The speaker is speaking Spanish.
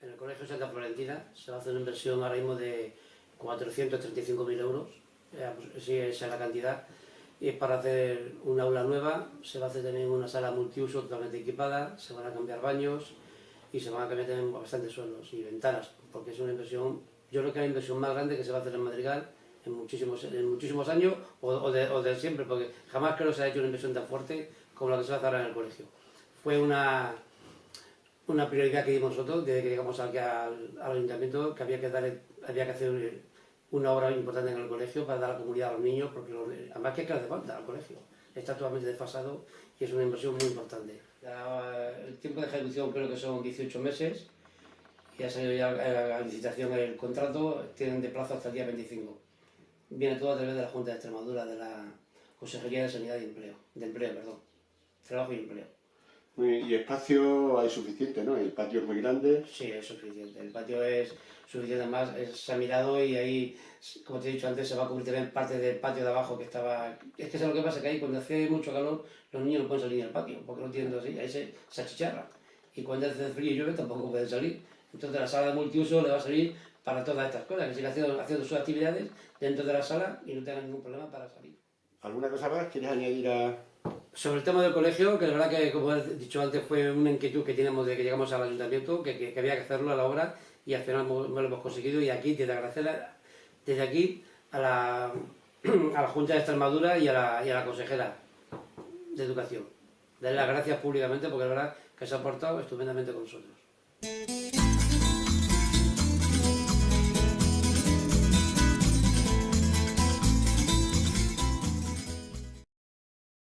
En el Colegio Santa Florentina se va a hacer una inversión ahora mismo de 435.000 euros, sí, esa es la cantidad, y es para hacer un aula nueva. Se va a hacer también una sala multiuso totalmente equipada, se van a cambiar baños y se van a cambiar también bastantes suelos y ventanas, porque es una inversión, yo creo que es la inversión más grande que se va a hacer en Madrigal en muchísimos años o de siempre, porque jamás creo que se haya hecho una inversión tan fuerte como la que se va a hacer ahora en el colegio. Fue una prioridad que dimos nosotros desde que llegamos aquí al ayuntamiento, que había que hacer una obra importante en el colegio para dar a la comunidad a los niños, porque además que hace falta al colegio, está totalmente desfasado y es una inversión muy importante. El tiempo de ejecución creo que son 18 meses, y ha salido ya la licitación, el contrato, tienen de plazo hasta el día 25. Viene todo a través de la Junta de Extremadura, de la Consejería de Sanidad y Empleo, Trabajo y Empleo. Y espacio hay suficiente, ¿no? El patio es muy grande. Sí, es suficiente. El patio es suficiente, además se ha mirado y ahí, como te he dicho antes, se va a cubrir también parte del patio de abajo que estaba... Es que es lo que pasa, que ahí cuando hace mucho calor los niños no pueden salir del patio, porque no tienen así, ahí se achicharra. Y cuando hace frío y llueve tampoco pueden salir. Entonces la sala de multiuso le va a servir para todas estas cosas, que siga haciendo sus actividades dentro de la sala y no tenga ningún problema para salir. ¿Alguna cosa más quieres añadir a...? Sobre el tema del colegio, que la verdad que, como he dicho antes, fue una inquietud que teníamos de que llegamos al ayuntamiento, que había que hacerlo a la obra, y al final lo hemos conseguido. Y aquí, desde aquí a la Junta de Extremadura y a la consejera de Educación. Darle las gracias públicamente, porque la verdad que se ha portado estupendamente con nosotros.